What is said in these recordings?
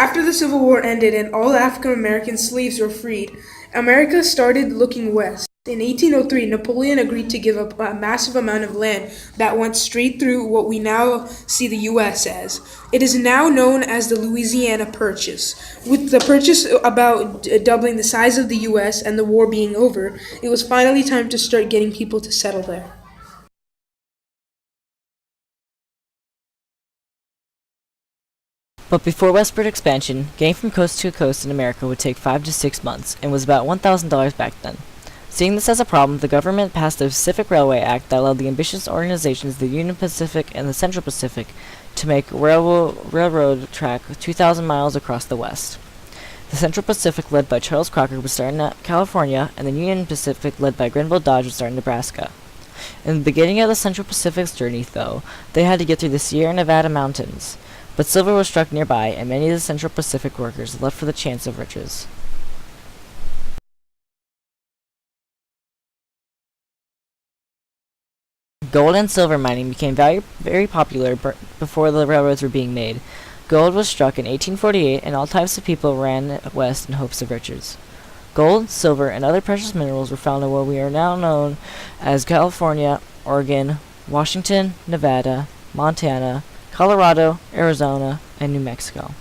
After the Civil War ended and all African American slaves were freed, America started looking west. In 1803, Napoleon agreed to give up a massive amount of land that went straight through what we now see the U.S. as. It is now known as the Louisiana Purchase. With the purchase about doubling the size of the U.S. and the war being over, it was finally time to start getting people to settle there. But before westward expansion, getting from coast to coast in America would take 5 to 6 months and was about $1,000 back then. Seeing this as a problem, the government passed the Pacific Railway Act that allowed the ambitious organizations, the Union Pacific and the Central Pacific, to make railroad track 2,000 miles across the West. The Central Pacific, led by Charles Crocker, would start in California, and the Union Pacific, led by Grenville Dodge, would start in Nebraska. In the beginning of the Central Pacific's journey, though, they had to get through the Sierra Nevada mountains. But silver was struck nearby, and many of the Central Pacific workers left for the chance of riches. Gold and silver mining became very popular before the railroads were being made. Gold was struck in 1848, and all types of people ran west in hopes of riches. Gold, silver, and other precious minerals were found in what we are now known as California, Oregon, Washington, Nevada, Montana, Colorado, Arizona, and New Mexico.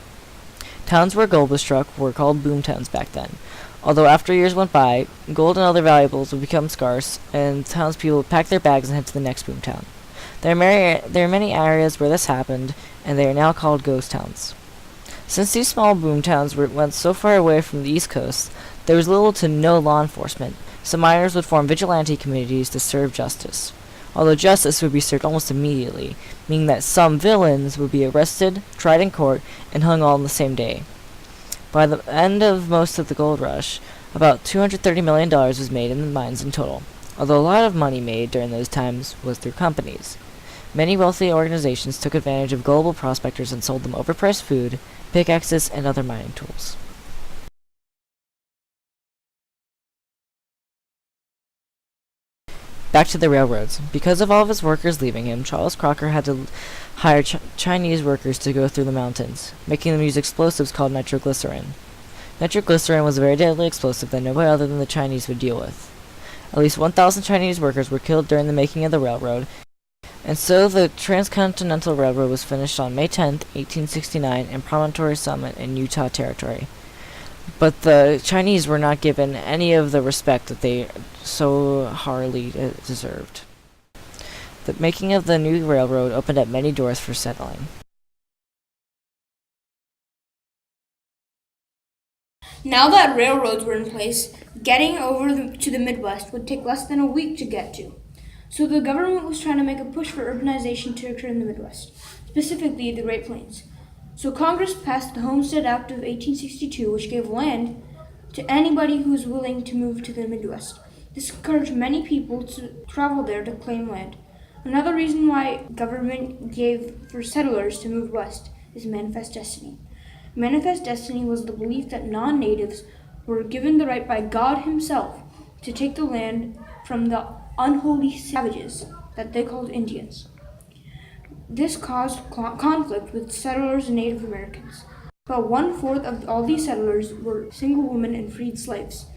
Towns where gold was struck were called boomtowns back then. Although after years went by, gold and other valuables would become scarce, and townspeople would pack their bags and head to the next boomtown. There are many areas where this happened, and they are now called ghost towns. Since these small boomtowns went so far away from the East Coast, there was little to no law enforcement, so miners would form vigilante communities to serve justice. Although justice would be served almost immediately, meaning that some villains would be arrested, tried in court, and hung all on the same day. By the end of most of the gold rush, about $230 million was made in the mines in total, although a lot of money made during those times was through companies. Many wealthy organizations took advantage of global prospectors and sold them overpriced food, pickaxes, and other mining tools. Back to the railroads. Because of all of his workers leaving him, Charles Crocker had to hire Chinese workers to go through the mountains, making them use explosives called nitroglycerin. Nitroglycerin was a very deadly explosive that nobody other than the Chinese would deal with. At least 1,000 Chinese workers were killed during the making of the railroad, and so the Transcontinental Railroad was finished on May 10, 1869, in Promontory Summit in Utah Territory. But the Chinese were not given any of the respect that they so hardly deserved. The making of the new railroad opened up many doors for settling. Now that railroads were in place, getting over to the Midwest would take less than a week to get to. So the government was trying to make a push for urbanization to occur in the Midwest, specifically the Great Plains. So Congress passed the Homestead Act of 1862, which gave land to anybody who was willing to move to the Midwest. This encouraged many people to travel there to claim land. Another reason why government gave for settlers to move west is Manifest Destiny. Manifest Destiny was the belief that non-natives were given the right by God himself to take the land from the unholy savages that they called Indians. This caused conflict with settlers and Native Americans. About 1/4 of all these settlers were single women and freed slaves.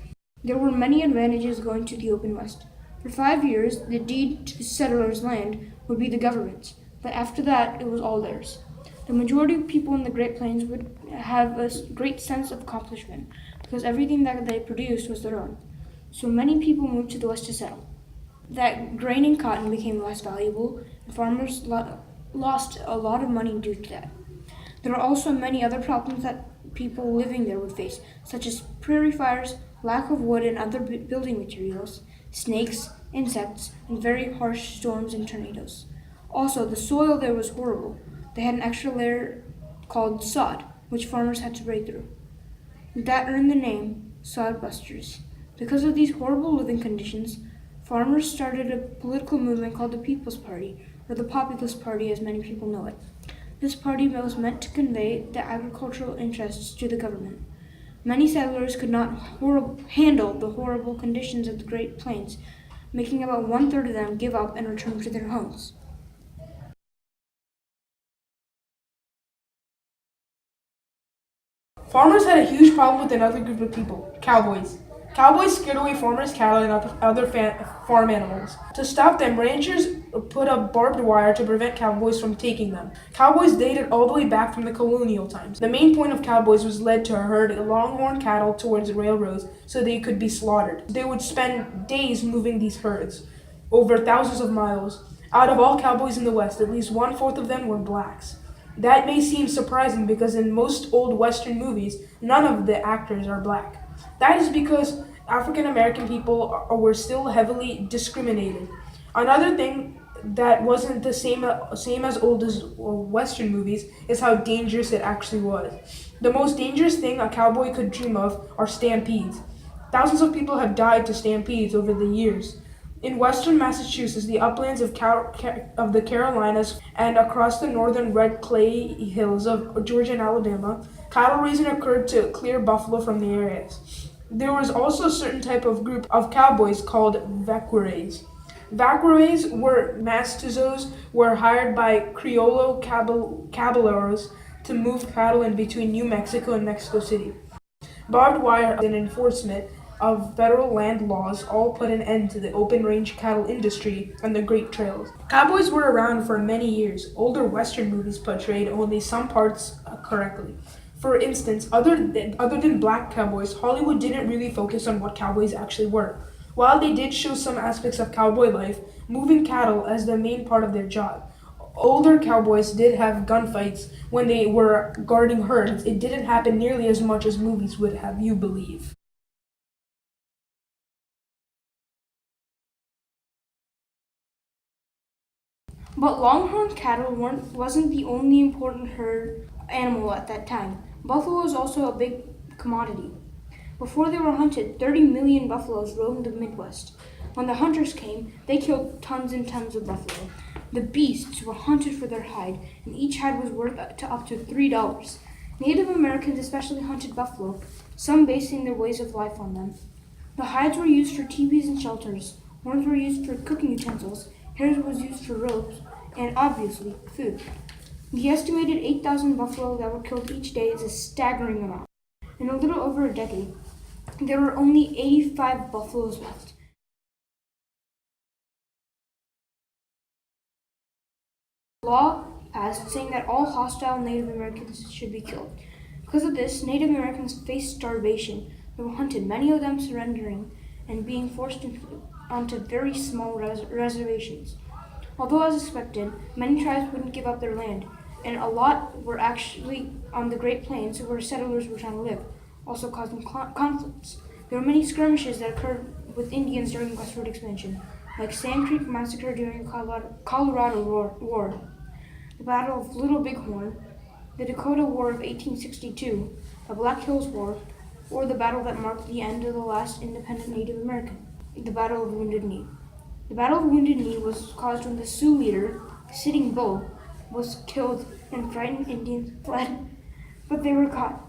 There were many advantages going to the open West. For 5 years, the deed to the settlers' land would be the government's, but after that, it was all theirs. The majority of people in the Great Plains would have a great sense of accomplishment because everything that they produced was their own. So many people moved to the West to settle. That grain and cotton became less valuable, and farmers lost a lot of money due to that. There are also many other problems that people living there would face, such as prairie fires, lack of wood and other building materials, snakes, insects, and very harsh storms and tornadoes. Also, the soil there was horrible. They had an extra layer called sod, which farmers had to break through. That earned the name sodbusters. Because of these horrible living conditions, farmers started a political movement called the People's Party, or the Populist Party as many people know it. This party was meant to convey the agricultural interests to the government. Many settlers could not handle the horrible conditions of the Great Plains, making about 1/3 of them give up and return to their homes. Farmers had a huge problem with another group of people, cowboys. Cowboys scared away farmers' cattle and other farm animals. To stop them, ranchers put up barbed wire to prevent cowboys from taking them. Cowboys dated all the way back from the colonial times. The main point of cowboys was led to herd longhorn cattle towards railroads so they could be slaughtered. They would spend days moving these herds over thousands of miles. Out of all cowboys in the West, at least 1/4 of them were blacks. That may seem surprising because in most old Western movies, none of the actors are black. That is because African American people were still heavily discriminated. Another thing that wasn't the same as old as Western movies is how dangerous it actually was. The most dangerous thing a cowboy could dream of are stampedes. Thousands of people have died to stampedes over the years. In western Massachusetts, the uplands of the Carolinas, and across the northern red clay hills of Georgia and Alabama, cattle raising occurred to clear buffalo from the areas. There was also a certain type of group of cowboys called Vaqueros. Vaqueros were mestizos were hired by Criollo caballeros to move cattle in between New Mexico and Mexico City. Barbed wire and enforcement of federal land laws all put an end to the open-range cattle industry and the Great Trails. Cowboys were around for many years. Older Western movies portrayed only some parts correctly. For instance, other than black cowboys, Hollywood didn't really focus on what cowboys actually were. While they did show some aspects of cowboy life, moving cattle as the main part of their job. Older cowboys did have gunfights when they were guarding herds. It didn't happen nearly as much as movies would have you believe. But longhorn cattle wasn't the only important herd animal at that time. Buffalo was also a big commodity. Before they were hunted, 30 million buffaloes roamed the Midwest. When the hunters came, they killed tons and tons of buffalo. The beasts were hunted for their hide, and each hide was worth up to $3. Native Americans especially hunted buffalo, some basing their ways of life on them. The hides were used for teepees and shelters, horns were used for cooking utensils, hairs was used for robes, and obviously, food. The estimated 8,000 buffalo that were killed each day is a staggering amount. In a little over a decade, there were only 85 buffaloes left. A law passed saying that all hostile Native Americans should be killed. Because of this, Native Americans faced starvation. They were hunted, many of them surrendering and being forced onto very small reservations. Although as expected, many tribes wouldn't give up their land, and a lot were actually on the Great Plains where settlers were trying to live, also causing conflicts. There were many skirmishes that occurred with Indians during the westward expansion, like Sand Creek Massacre during the Colorado War, the Battle of Little Bighorn, the Dakota War of 1862, the Black Hills War, or the battle that marked the end of the last independent Native American, the Battle of Wounded Knee. The Battle of Wounded Knee was caused when the Sioux leader, Sitting Bull, was killed and frightened Indians fled, but they were caught.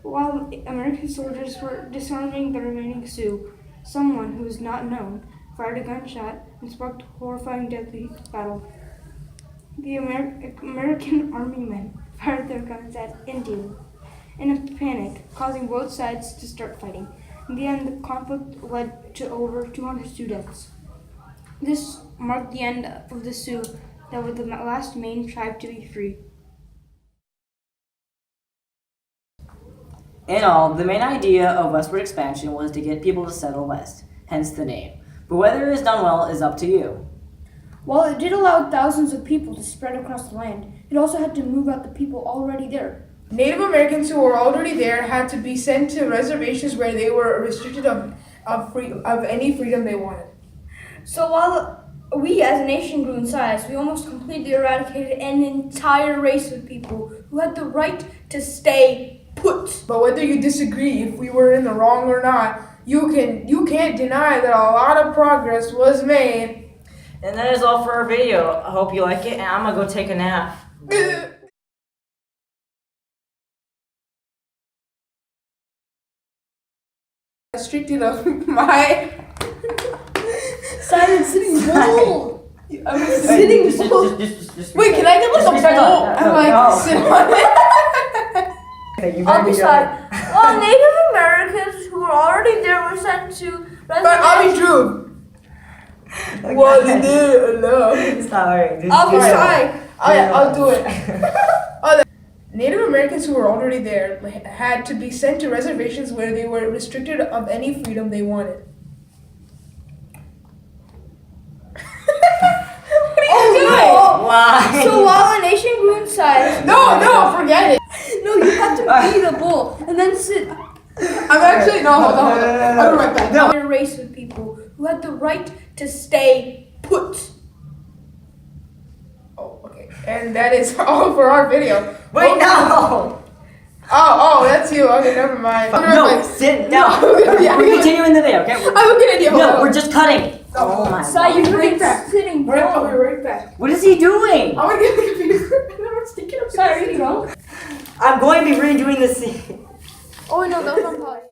While American soldiers were disarming the remaining Sioux, someone who was not known fired a gunshot and sparked a horrifying deadly battle. The American army men fired their guns at Indians in a panic, causing both sides to start fighting. In the end, the conflict led to over 200 Sioux deaths. This marked the end of the Sioux that were the last main tribe to be free. In all, the main idea of westward expansion was to get people to settle west, hence the name. But whether it is done well is up to you. While it did allow thousands of people to spread across the land, it also had to move out the people already there. Native Americans who were already there had to be sent to reservations where they were restricted of any freedom they wanted. So while we as a nation grew in size, we almost completely eradicated an entire race of people who had the right to stay put. But whether you disagree if we were in the wrong or not, you can't deny that a lot of progress was made. And that is all for our video. I hope you like it, and I'm gonna go take a nap. Restricted of my Simon Sitting Bull! I'm Sitting Bull! Wait, can I get like a bowl and like sit on it? You I'll better be decide. Well, Native Americans who were already there were sent to But I'll be Dhruv. done. What is it? No. Sorry. I'll decide. Oh yeah, I'll do it. Native Americans who were already there had to be sent to reservations where they were restricted of any freedom they wanted. Why? So while the nation grew in size, No, forget it. no, you have to be the bull and then sit. I'm actually hold on. I'll be right back. No. A race of people who had the right to stay put. Oh, okay. And that is all for our video. Wait, no! Oh, that's you. Okay, never mind. No, sit down. Yeah, We're continuing the video, okay? I have a good idea. Hold No, on. we're just cutting. Oh my So you've Right been back. sitting I'll down. be right back. What is he doing? I'm gonna get the computer. And I'm sticking up. Sorry, are you drunk? I'm going to be redoing the scene. Oh no, that was on pause.